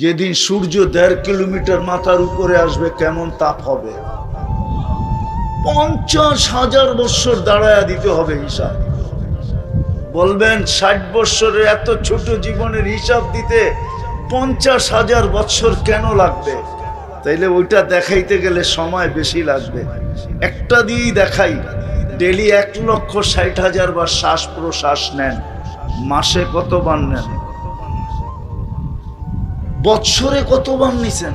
যেদিন সূর্য 1.5 কিলোমিটার মাথার উপরে আসবে কেমন তাপ হবে। 50,000 বছর দাঁড়ায়া দিতে হবে হিসাব। বলবেন 60 বছরের এত ছোট জীবনের হিসাব দিতে 50,000 বছর কেন লাগবে? তাইলে ওইটা দেখাইতে গেলে সময় বেশি লাগবে। একটা দিয়েই দেখাই, ডেলি 1,60,000 বার শ্বাস প্রশ্বাস নেন, মাসে কতবার নেন? বৎসরে কতবার নিছেন?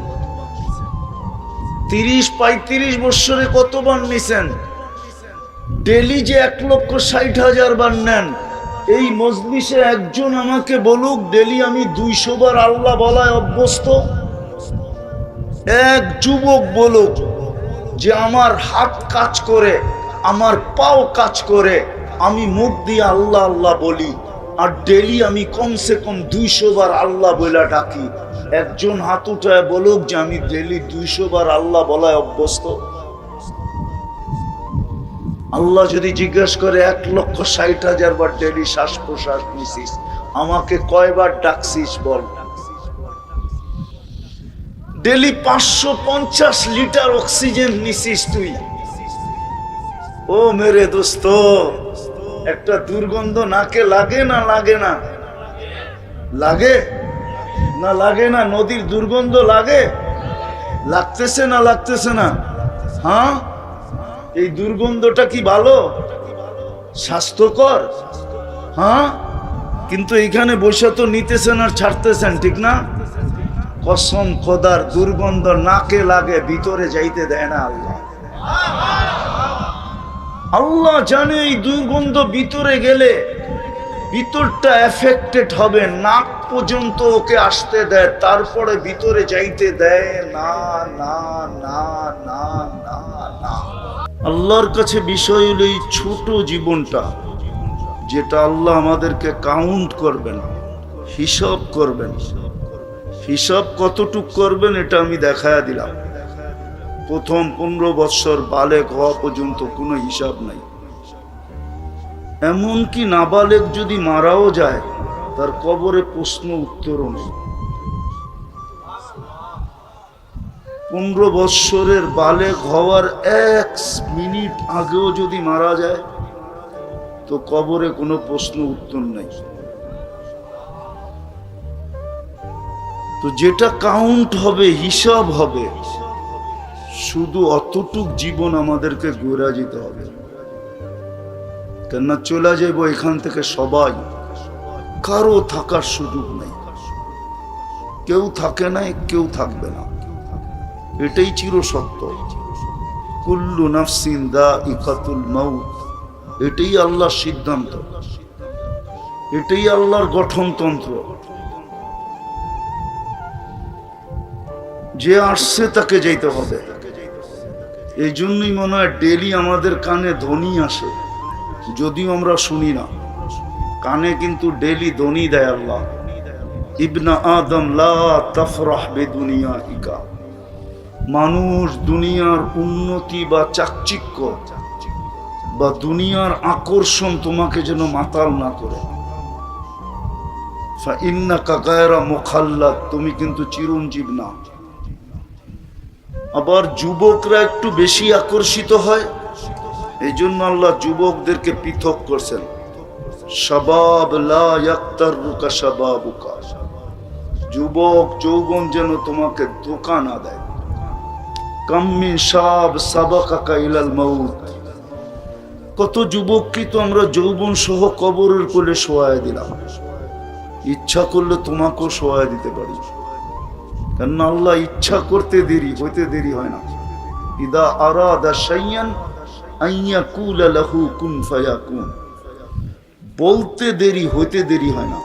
30-35 বৎসরে কতবার নিছেন? ডেলি যে 1,60,000 বার নেন, এই মজলিসে একজন আমাকে বলুক ডেলি আমি 200 বার আল্লাহ বলায় অভ্যস্ত। এক যুবক বলুক যে আমার হাত কাজ করে, আমার পাও কাজ করে, আমি মুখ দিয়ে আল্লাহ আল্লাহ বলি, আর ডেলি আমি কমসে কম 200 বার আল্লাহ বলে ডাকি। একজন হাত উঠায় বলুক যে আমি ডেলি 200 বার আল্লাহ বলায় অভ্যস্ত। আল্লাহ যদি জিজ্ঞাসা করে 1,60,000 বার ডেলি শ্বাস প্রশ্বাস নিছিস, আমাকে কয়বার ডাকছিস বল? ডেলি 550 লিটার অক্সিজেন নিছিস তুই। ও মেরে দোস্ত, একটা দুর্গন্ধ নাকে লাগে না লাগে না? লাগে না লাগে না? নদীর দুর্গন্ধ লাগে? লাগতেছে না লাগতেছে না? হ্যাঁ, এই দুর্গন্ধটা কি ভালো, স্বাস্থ্যকর? হ্যাঁ, কিন্তু এইখানে বসে তো নিতেছেন আর ছাড়তেছেন, ঠিক না? কসম খোদার, দুর্গন্ধ নাকে লাগে, ভিতরে যাইতে দেয় না আল্লাহ। আল্লাহ জানে এই দুর্গন্ধ ভিতরে গেলে ভিতরটা এফেক্টেড হবে, নাক পর্যন্ত ওকে আসতে দেয়, তারপরে ভিতরে যাইতে দেয় না না না না না না। আল্লাহর কাছে বিষয় হলো এই ছোট জীবনটা, যেটা আল্লাহ আমাদেরকে কাউন্ট করবেন, হিসাব করবেন। হিসাব কতটুক করবেন এটা আমি দেখায়া দিলাম। প্রথম 15 বৎসর বালেগ হওয়া পর্যন্ত কোনো হিসাব নাই। এমনকি নাবালেগ যদি মারাও যায়, তার কবরে প্রশ্ন উত্তরও নেই। 15 বৎসরের বালেগ হওয়ার 1 মিনিট আগেও যদি মারা যায়, তো কবরে কোনো প্রশ্ন উত্তর নেই। তো যেটা কাউন্ট হবে, হিসাব হবে, শুধু অতটুক জীবন আমাদেরকে গড়ে যেতে হবে। কেননা চলে যাইব এখান থেকে সবাই, কারো থাকার সুযোগ নেই। কেউ থাকে নাই, কেউ থাকবে না, এটাই চিরসত্য। কুল্লু নাফসিন যায়িকাতুল মাউত, এটাই আল্লাহর সিদ্ধান্ত, এটাই আল্লাহর গঠনতন্ত্র। যে আসছে তাকে যেতে হবে। এই জন্যই মনে হয় ডেলি আমাদের কানে ধ্বনি আসে, যদিও আমরা শুনি না। কানে কিন্তু ডেলি ধ্বনি দেয় আল্লাহ, ইবনা আদম লা তাফরাহ বিদুনিয়াইকা। মানুষ দুনিয়ার উন্নতি বা চাকচিক্য বা দুনিয়ার আকর্ষণ তোমাকে যেন মাতাল না করে। ফাইন্নাকা গায়রা মুখাল্লাদ, তুমি কিন্তু চিরঞ্জীব না। আবার যুবকরা একটু বেশি আকর্ষিত হয়, এই জন্য আল্লাহ যুবকদেরকে পৃথক করছেন। শাবাব লা ইয়াক্তারুকা শাবাবুকা, যুবক যৌবন যেন তোমাকে ধোঁকা না দেয়। কাম মিন শাব সাবাকাকা ইলাল মাউত, কত যুবককে তো আমরা যৌবন সহ কবরের কোলে শোয়ায় দিলাম। ইচ্ছা করলে তোমাকেও শোয়ায় দিতে পারি, কারণ আল্লাহ ইচ্ছা করতে দেরি হইতে দেরি হয় না। ইদা আরাদা শাইয়ান আইয়াকুলা লাহু কুন ফায়াকুন, বলতে দেরি হইতে দেরি হয় না।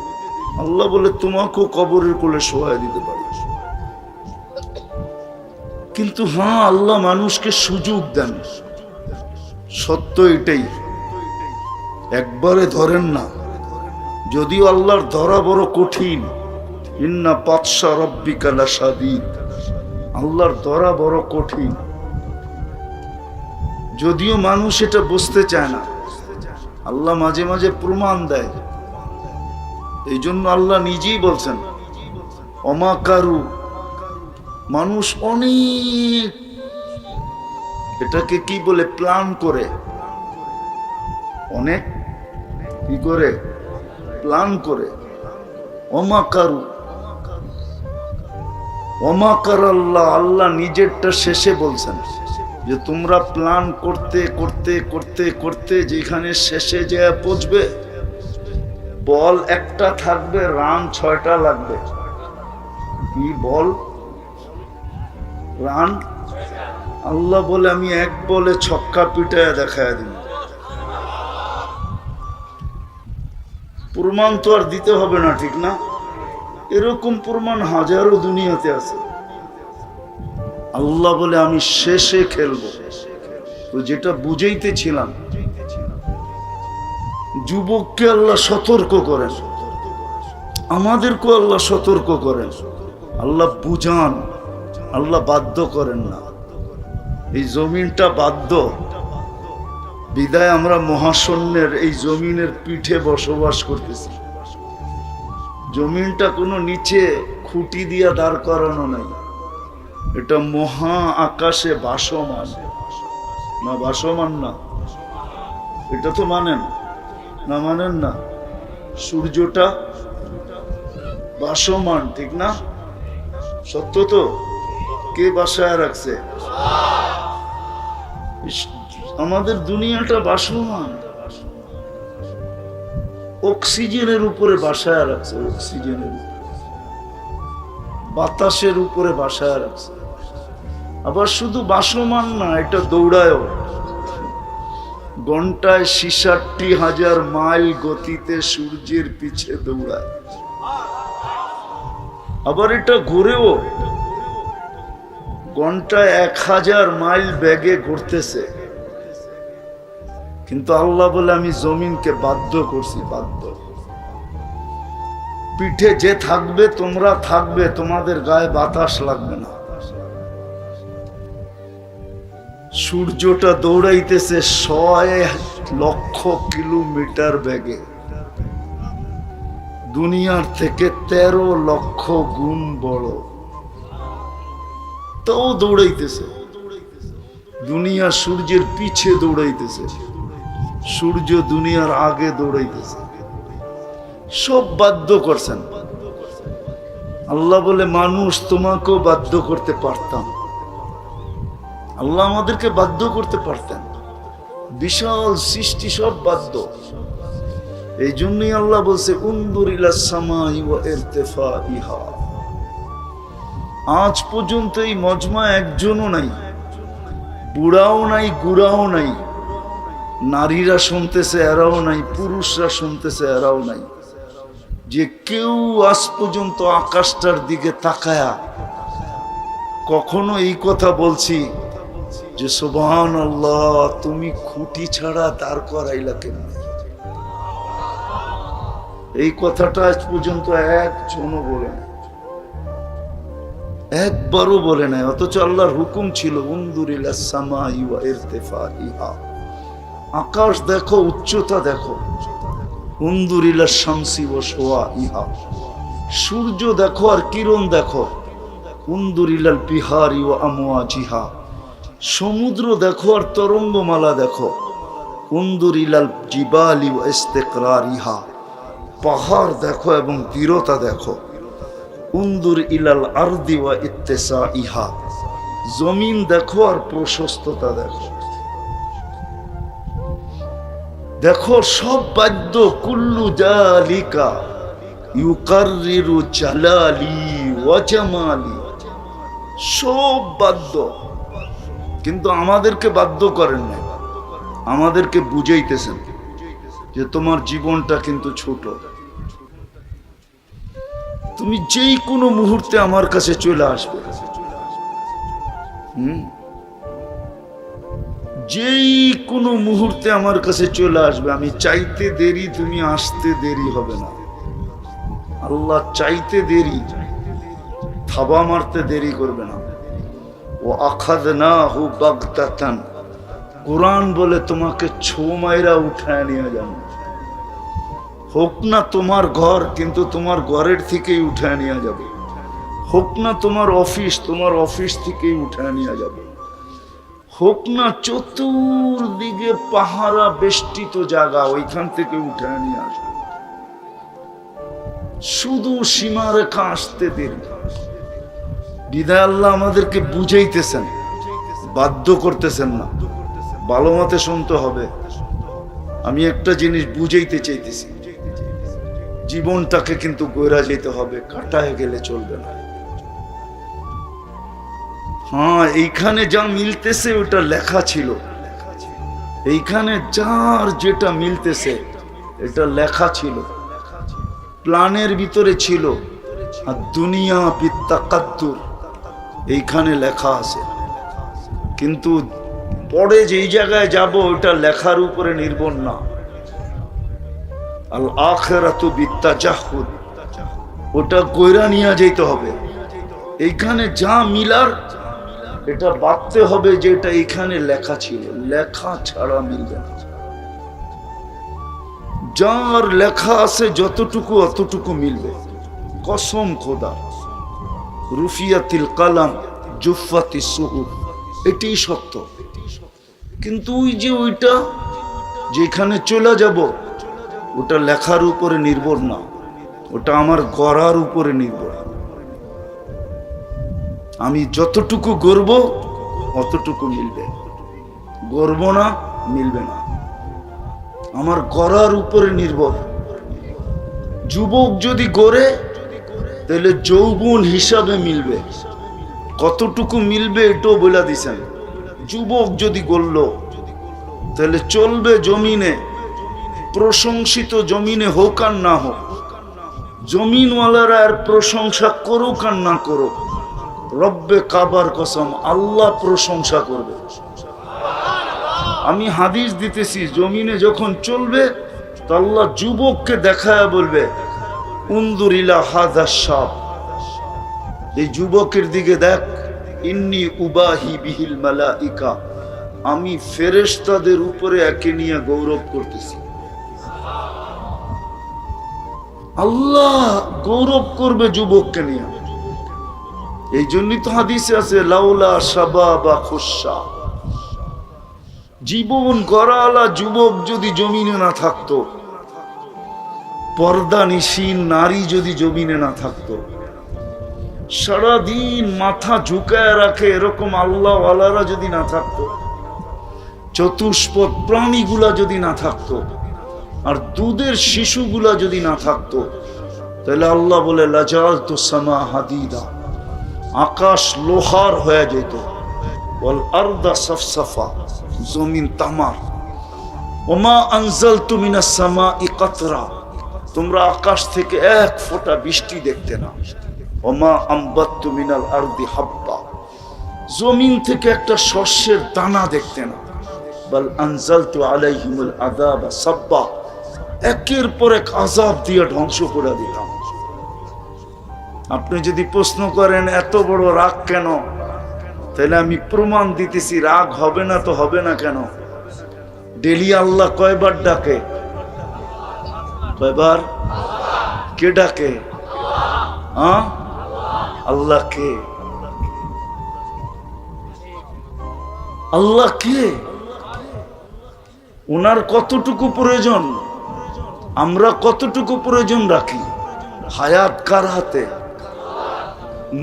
আল্লাহ বলে তোমাকেও কবরের কোলে শোয়ায় দিতে পারি। কিন্তু হ্যাঁ, আল্লাহ মানুষকে সুযোগ দেন, সত্য এটাই। একবারে ধরেন না, যদিও আল্লাহর ধরা বড় কঠিন। ইন্না বাতশা রাব্বিকা লাশাদীদ, আল্লাহর ধরা বড় কঠিন, যদিও মানুষ এটা বুঝতে চায় না। আল্লাহ মাঝে মাঝে প্রমাণ দেয়। এই জন্য আল্লাহ নিজেই বলছেন, অমাকারু, মানুষ অনেক এটাকে কি বলে প্ল্যান করে, অনেক কি করে প্ল্যান করে। অমাকারু অমাকার আল্লাহ, আল্লাহ নিজেরটা শেষে বলছেন যে তোমরা প্ল্যান করতে করতে করতে করতে যেখানে শেষে যে পৌঁছবে, বল একটা থাকবে, রান 6টা লাগবে। কি বল, রান? আল্লাহ বলে আমি এক বলে ছক্কা পিটায় দেখায় দিব। প্রমাণ তো আর দিতে হবে না, ঠিক না? এরকম প্রমাণ হাজারো দুনিয়াতে আছে। আল্লাহ বলে আমি শেষে খেলবো। তো যেটা বুঝাইতেছিলাম, যুবককে আল্লাহ সতর্ক করেন, আমাদেরকেও আল্লাহ সতর্ক করেন। আল্লাহ বুঝান, আল্লাহ বাধ্য করেন না। এই জমিনটা বাধ্য, বিদায় আমরা মহাশূন্যের এই জমিনের পিঠে বসবাস করতেছি। জমিনটা কোনো নিচে খুঁটি দিয়া দাঁড় করানো নাই, এটা মহা আকাশে ভাসমান। না ভাসমান না, এটা তো মানেন না? মানেন না? সূর্যটা ভাসমান, ঠিক না? সত্য তো? কে বাসায় রাখছে? আমাদের দুনিয়াটা ভাসমান, অক্সিজেনের উপরে বাসায় রাখছে, অক্সিজেনের বাতাসের উপরে বাসায় রাখছে। আবার শুধু ভাসমান না, এটা দৌড়ায়ও। ঘন্টায় 66,000 মাইল গতিতে সূর্যের পিছে দৌড়ায়। আবার এটা ঘুরেও, ঘন্টায় 1000 মাইল বেগে ঘুরতেছে। কিন্তু আল্লাহ বলে আমি জমিনকে বাধ্য করছি, বাধ্য। পিঠে যে থাকবে তোমরা থাকবে, তোমাদের গায়ে বাতাস লাগবে না। সূর্যটা দৌড়াইতেছে 100,000,000 কিলোমিটার বেগে, দুনিয়ার থেকে 13 লক্ষ গুণ বড়। তাও দৌড়াইতেছে। দুনিয়া সূর্যের পিছে দৌড়াইতেছে, সূর্য দুনিয়ার আগে দৌড়াইতেছে। সব বাধ্য করছেন। আল্লাহ বলে মানুষ তোমাকেও বাধ্য করতে পারতাম, আল্লাহ আমাদেরকে বাধ্য করতে পারতেন। বিশাল সৃষ্টি সব বাধ্য। এই জন্যই আল্লাহ বলছে উনদুর ইলাস সামাই ওয়া ইরতিফাইহা। আজ পর্যন্ত এই মজমা একজনও নাই, বুড়াও নাই, গুড়াও নাই, নারীরা শুনতেছে এরাও নাই, পুরুষরা শুনতেছে এরাও নাই, যে কেউ আজ পর্যন্ত আকাশটার দিকে তাকায়া কখনো এই কথা বলছি যে সুবহানাল্লাহ, তুমি খুঁটি ছাড়া দাঁড় করাইলা কেমনে? এই কথাটা আজ পর্যন্ত একজনও বলে নাই, একবারও বলে নাই। অথচ আল্লাহর হুকুম ছিল উনদুর ইলাস সামাই ওয়া ইরতিফাইহা, আকাশ দেখো, উচ্চতা দেখো। উনদুর ইলাস শামসি ওয়া শুআইহা, সূর্য দেখো আর কিরণ দেখো। উনদুর ইলাল বিহারি ওয়া আমওয়াজিহা, সমুদ্র দেখো আর তরঙ্গমালা দেখো। উনদুর ইলাল জিবালি ওয়া ইস্তিকরারিহা, পাহাড় দেখো এবং দৃঢ়তা দেখো। উনদুর ইলাল আরদি ওয়া ইত্তিসাইহা, জমিন দেখো আর প্রশস্ততা দেখো। দেখো সব বাদ্য, কুল্লু জালিকা ইউকাররিরু জালালি ওয়া জামালি, সব বাদ্য। কিন্তু আমাদেরকে বাধ্য করেন না, আমাদেরকে বুঝাইতেছেন যে তোমার জীবনটা কিন্তু ছোট। তুমি যেই কোনো মুহূর্তে আমার কাছে চলে আসবে, যেই কোনো মুহূর্তে আমার কাছে চলে আসবে। আমি চাইতে দেরি, তুমি আসতে দেরি হবে না। আল্লাহ চাইতে দেরি, থাবা মারতে দেরি করবে না। ও আখাযনাহু বাগতাতান, কোরআন বলে তোমাকে ছো মাইরা উঠায় নিয়ে যান। হোক না তোমার ঘর, কিন্তু তোমার ঘরের থেকেই উঠায় নিয়ে যাবে। হোক না তোমার অফিস থেকেই উঠে নিয়ে যাবে, হোক না চতুর্দিকে পাহারা বেষ্টিত জায়গা, ওইখান থেকে উঠে নিয়ে আসবে। শুধু সীমারেখা আসতে দেরি। বিদায় আল্লাহ আমাদেরকে বুঝাইতেছেন, বাধ্য করতেছেন না, ভালো মতে শুনতে হবে। আমি একটা জিনিস বুঝাইতে চাইতেছি, জীবনটাকে কিন্তু গইরা যেতে হবে, কাটায় গেলে চলবে না। হ্যাঁ, এইখানে যা মিলতেছে ওটা লেখা ছিল, এইখানে যার যেটা মিলতেছে এটা লেখা ছিল, প্ল্যানের ভিতরে ছিল। আর দুনিয়া বিত্তাকাদ্দুর এইখানে লেখা আছে, কিন্তু পরে যেই জায়গায় যাব ওটা লেখার উপরে নির্ভর না। আল আখিরাতু বিত্তাজাহুদ, ওটা কইরা নিয়ে যেতে হবে। এইখানে যা মিলার এটা ভাবতে হবে যে এটা এইখানে লেখা ছিল, লেখা ছাড়া মিলবে না। যার লেখা আছে যতটুকু অতটুকু মিলবে, কসম খোদা। রুফিয়াতিল কালাম জুফাতি সুহুফ, এটাই সত্য। কিন্তু ওই যে ওইটা যেখানে চলে যাব ওটা লেখার উপরে নির্ভর না, ওটা আমার গড়ার উপরে নির্ভর। আমি যতটুকু গড়ব অতটুকু মিলবে, গড়ব না মিলবে না, আমার গড়ার উপরে নির্ভর। যুবক যদি গড়ে তাহলে যৌবন হিসাবে মিলবে, কতটুকু মিলবে এটাও বলে দিছেন। যুবক যদি গড়ল তাহলে চলবে জমিনে, প্রশংসিত জমিনে হোক আর না হোক, জমিনওয়ালারা আর প্রশংসা করুক আর না করুক, রব্বে কাবার কসম আল্লাহ প্রশংসা করবে। আমি হাদিস দিতেছি, জমিনে যখন চলবে তো আল্লাহ যুবককে দেখায় বলবে, উনজুর ইলা হাযা শাব, এই যুবকের দিকে দেখ, ইন্নী উবাহি বিহিল মালাইকা, আমি ফেরেশতাদের উপরে একে নিয়ে গৌরব করতেছি। আল্লাহ গৌরব করবে যুবককে নিয়ে। এই জন্যই তো হাদিসে আছে, লাউলা শাবাবা খুশা, জীবন গড়ালা যুবক যদি জমিনে না থাকতো, পর্দা নিশীন নারী যদি জমিনে না থাকতো, সারাদিন মাথা ঝুঁকায় রাখে এরকম আল্লাহওয়ালারা যদি না থাকতো, চতুষ্পদ প্রাণীগুলা যদি না থাকতো, আর দুধের শিশুগুলা যদি না থাকতো, তাহলে আল্লাহ বলে লাজালতু সামা হাদিদা, আকাশ লোহার হয়ে যেত, ওয়াল আরদা সাফসাফা, জমিন তামার। ওমা আনজালতু মিনাস সামাই কাতরা, তোমরা আকাশ থেকে এক ফোঁটা বৃষ্টি দেখতে না। ওমা আম্বাত্তু মিনাল আরদি হাব্বা, জমিন থেকে একটা শস্যের দানা দেখতে না। বাল আনজালতু আলাইহিমুল আযাবা সাব্বা, একের পর এক আযাব দিয়ে ধ্বংস করে দিতাম। আপনি যদি প্রশ্ন করেন এত বড় রাগ কেন, তাহলে আমি প্রমাণ দিতেছি, রাগ হবে না তো হবে না কেন? ডেলি আল্লাহ কয়বার ডাকে? কয়বার? কে ডাকে? আল্লাহ কে? আল্লাহ কে? ওনার কতটুকু প্রয়োজন, আমরা কতটুকু প্রয়োজন রাখি? হায়াত কার হাতে?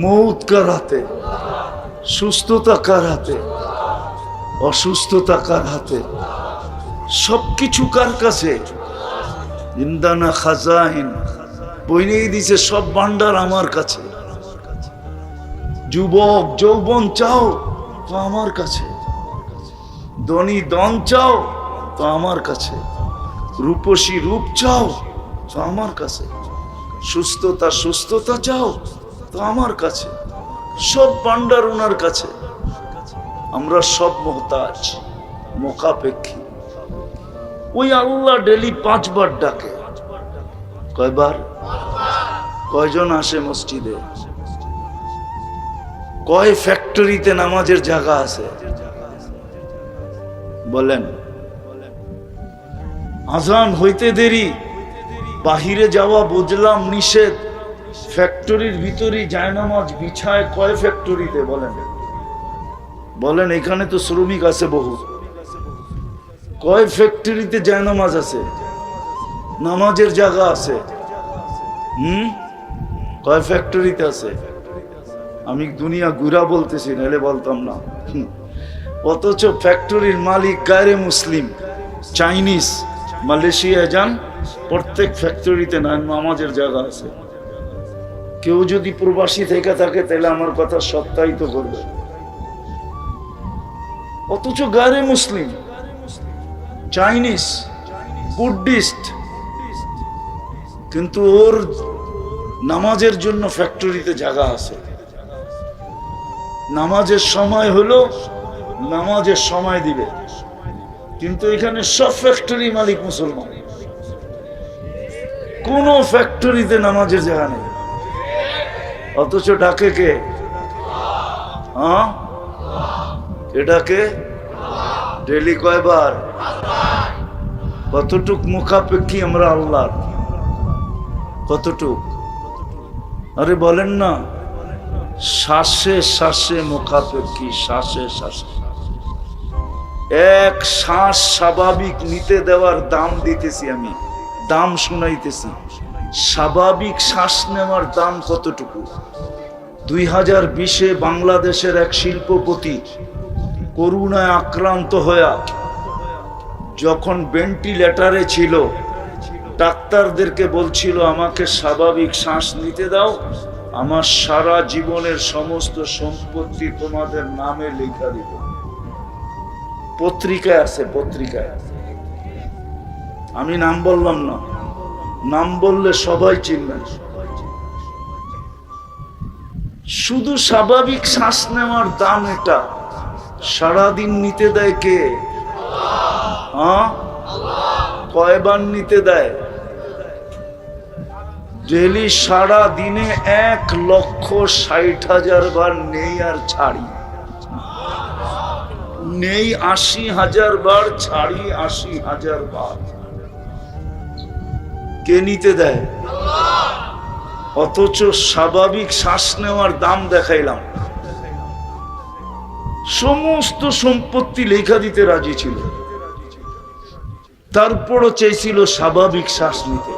মৌত কার হাতে? সুস্থতা কার হাতে? অসুস্থতা কার হাতে? সবকিছু কার কাছে? ইন্দানা খাজাইন, বইনেই দিছে সব ভান্ডার আমার কাছে। যুবক যৌবন চাও তো আমার কাছে, ধনী ধন চাও তো আমার কাছে, রূপসী রূপ চাও তো আমার কাছে, সুস্থতা চাও তো আমার কাছে, সব ভান্ডার ওনার কাছে। আমরা সব মুহতাজ, মোকাপেক্ষী। ওই আল্লাহ ডেলি 5 বার ডাকে। কয়বার? কয়জন আসে মসজিদে? কয় ফ্যাক্টরিতে নামাজের জায়গা আছে বলেন? আজান হইতে দেরি, বাহিরে যাওয়া বুঝলাম নিষেধ, ফ্যাক্টরির ভিতরে জায়নামাজ বিছায় কয় ফ্যাক্টরিতে বলেন? বলেন, এখানে তো শ্রমিক আছে বহু, কয় ফ্যাক্টরিতে জায়নামাজ আছে, নামাজের জায়গা আছে? কয় ফ্যাক্টরিতে আছে? আমি দুনিয়া ঘুরা বলতেছি, নাহলে বলতাম না। অথচ ফ্যাক্টরির মালিক গায়রে মুসলিম, চাইনিজ, মালয়েশিয়ায় যান, প্রত্যেক ফ্যাক্টরিতে নামাজের জায়গা আছে। কেউ যদি প্রবাসী থেকে থাকে তাহলে আমার কথা সত্যায়িত করবে। অথচ গায়রে মুসলিম, চাইনিজ, বুদ্ধিস্ট, কিন্তু ওর নামাজের জন্য ফ্যাক্টরিতে জায়গা আছে। নামাজের সময় হলো নামাজের সময় দিবে, কিন্তু এখানে সব ফ্যাক্টরি মালিক মুসলমান, কোন ফ্যাক্টরিতে নামাজের জায়গা নেই। অথচ ডাকে কে? এটাকে ডেলি কয়বার? কতটুক মুখাপেক্ষী আমরা আল্লাহর? কতটুক? আরে বলেন না, শ্বাসে শ্বাসে মুখাপেক্ষী, শ্বাসে শ্বাসে। এক শ্বাস স্বাভাবিক নিতে দেওয়ার দাম দিতেছি আমি, দাম শুনাইতেছি। স্বাভাবিক শ্বাস নেওয়ার দাম কতটুকু? 2020-এ বাংলাদেশের এক শিল্পপতি করোনায় আক্রান্ত হয়ে যখন ভেন্টিলেটরে ছিল, ডাক্তারদেরকে বলছিল আমাকে স্বাভাবিক শ্বাস নিতে দাও, আমার সারা জীবনের সমস্ত সম্পত্তি তোমাদের নামে লেখা দিব। পত্রিকায় আছে, পত্রিকায়। আমি নাম বললাম না, নাম বললে সবাই চিনবেন। শুধু স্বাভাবিক শ্বাস নেওয়ার দাম এটা। সারাদিন নিতে দেয় কে? কয়বার নিতে দেয়? ডেলি সারা দিনে 1,60,000 বার নেই আর ছাড়ি, নেই 80,000 বার, ছাড়ি 80,000 বার। কে নিতে দেয়? অথচ স্বাভাবিক শ্বাস নেওয়ার দাম দেখাইলাম, সমস্ত সম্পত্তি লেখা দিতে রাজি ছিল, তারপরও চাইছিল স্বাভাবিক শ্বাস নিতে।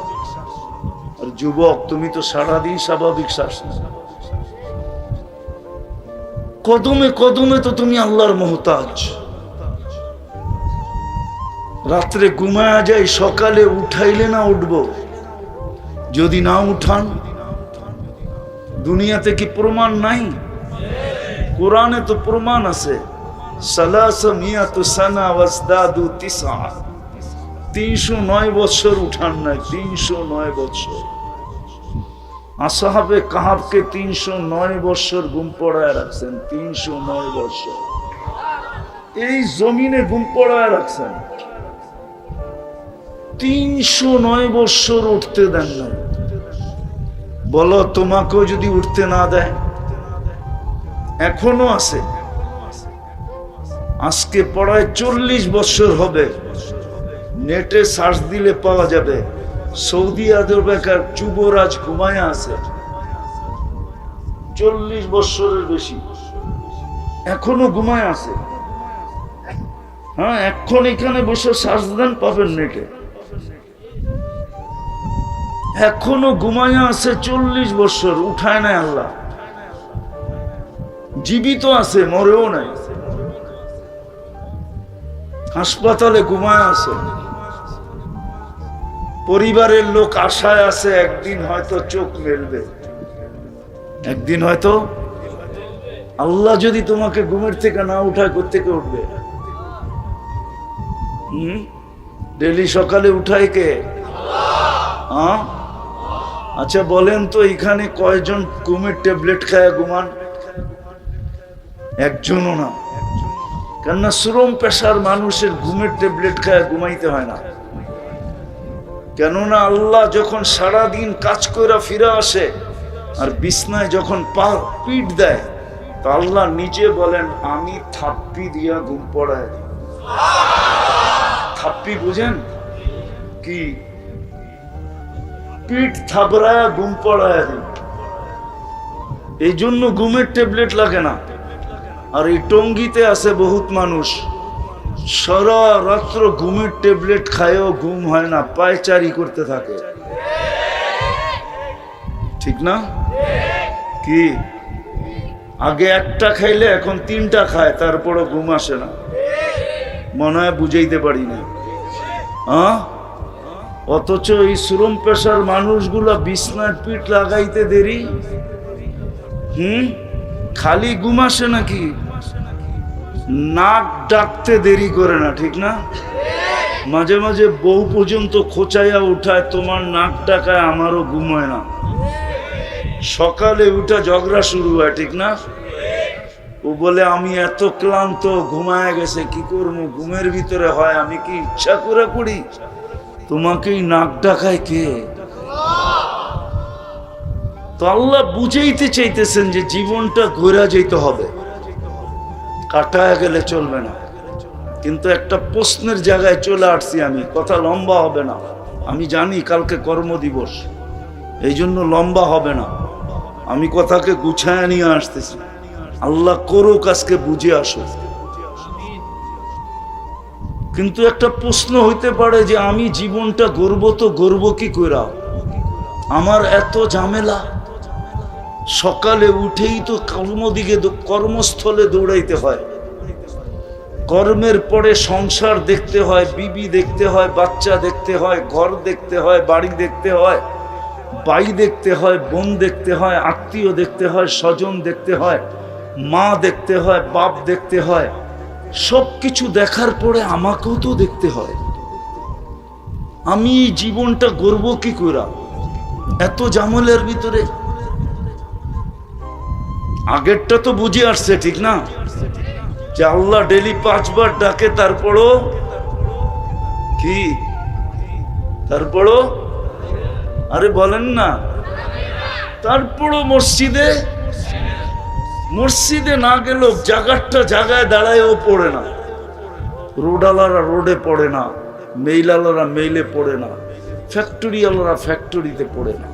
আর যুবক, তুমি তো সারাদিন স্বাভাবিক শ্বাস নাও। কদমে কদমে তো তুমি আল্লাহর মোহতাজ। রাত্রে ঘুমায়া যাই, সকালে উঠাইলে না উঠবো? যদি না উঠান, দুনিয়াতে কি প্রমাণ নাই? কোরআনে তো প্রমাণ আছে। 309 বছর উঠান নাই, 309 বছর। আসহাবে কাহাবকে 309 বছর ঘুম পড়ায় রাখছেন, 309 বছর এই জমিনে ঘুম পড়ায় রাখছেন। 309 বছর উঠতে দেন না। বলো, তোমাকেও যদি উঠতে না দেয়? এখনো আছে। আজকে পড়ায় 40 বছর হবে, নেটে সার্চ দিলে পাওয়া যাবে। সৌদি আরবের যুবরাজ ঘুমায় আছে 40 বছরের বেশি, এখনো ঘুমায় আছে। হ্যাঁ, এখন এখানে বসে সার্চ দেন, পাবেন নেটে। এখনো ঘুমায় আছে 40 বছর, উঠায় নাই আল্লাহ। জীবিত আছে, মরেও নাই। হাসপাতালে ঘুমায় আছে। পরিবারের লোক আশায় আছে একদিন হয়তো চোখ মেলবে, একদিন হয়তো। আল্লাহ যদি তোমাকে ঘুমের থেকে না উঠায়, কোত্থেকে উঠবে? ডেলি সকালে উঠায় কে? আচ্ছা বলেন তো, এখানে কয়জন ঘুমের ট্যাবলেট খায় ঘুমান? একজনও না। কেননা শ্রম পেশার মানুষের ঘুমের ট্যাবলেট খায় ঘুমাইতে হয় না। কেননা আল্লাহ যখন সারাদিন কাজ করে ফিরে আসে আর বিছনায় যখন পিঠ দেয়, তো আল্লাহ নিজে বলেন, আমি থাপ্পি দিয়া ঘুম পড়ায় দিই। থাপ্পি বুঝেন কি? পিঠ থাবড়ায় ঘুম পড়ায় দিই। এই জন্য ঘুমের ট্যাবলেট লাগে না। আর এই টঙ্গিতে আছে বহুত মানুষ সারা রাত্র ঘুমের ট্যাবলেট খায়ও ঘুম হয় না, পায়চারি করতে থাকে, ঠিক না? কি আগে একটা খাইলে এখন 3টা খায়, তারপরও ঘুম আসে না, মনে হয় বুঝাইতে পারি না। অথচ এই শ্রম পেশার মানুষগুলা বিছনার পিঠ লাগাইতে দেরি, খালি ঘুম আসে নাকি, নাক ডাকতে দেরি করে না, ঠিক না? মাঝে মাঝে বউ পর্যন্ত খোঁচাইয়া উঠায়, তোমার নাক ডাকায় আমারও ঘুম হয় না। সকালে উঠা ঝগড়া শুরু হয়, ঠিক না? ও বলে আমি এত ক্লান্ত, ঘুমায় গেছে, কি করবো, ঘুমের ভিতরে হয়, আমি কি ইচ্ছা করে করি? তোমাকেই নাক ডাকায় কে? তো আল্লাহ বুঝাইতে চাইতেছেন যে জীবনটা ঘোরা যেতে হবে, কাটায় গেলে চলবে না। কিন্তু একটা প্রশ্নের জায়গায় চলে আসছি আমি, কথা লম্বা হবে না, আমি জানি কালকে কর্মদিবস, এই জন্য লম্বা হবে না, আমি কথাকে গুছায় নিয়ে আসতেছি। আল্লাহ করুক আজকে বুঝে আসো। কিন্তু একটা প্রশ্ন হইতে পারে যে আমি জীবনটা গর্ব তো গর্ব কি কইরা? আমার এত ঝামেলা, সকালে উঠেই তো কর্মস্থলে দৌড়াইতে হয়, কর্মের পরে সংসার দেখতে হয়, বিবি দেখতে হয়, বাচ্চা দেখতে হয়, ঘর দেখতে হয়, বাড়ি দেখতে হয়, ভাই দেখতে হয়, বোন দেখতে হয়, আত্মীয় দেখতে হয়, স্বজন দেখতে হয়, মা দেখতে হয়, বাপ দেখতে হয়। সবকিছু দেখার পরে আমাকেও তো দেখতে হয়। আমি জীবনটা গর্ব কি কইরা এত জামেলার ভিতরে? আগেরটা তো বুঝে আসছে, ঠিক না? যে আল্লাহ ডেলি 5 বার ডাকে, তারপরও কি, তারপরও আরে বলেন না, তারপরও মসজিদে না গেলেও জায়গায় দাঁড়ায়ও পড়ে না, রোডালারা রোডে পড়ে না, মেইলালারা মেইলে পড়ে না, ফ্যাক্টরি আলারা ফ্যাক্টরিতে পড়ে না।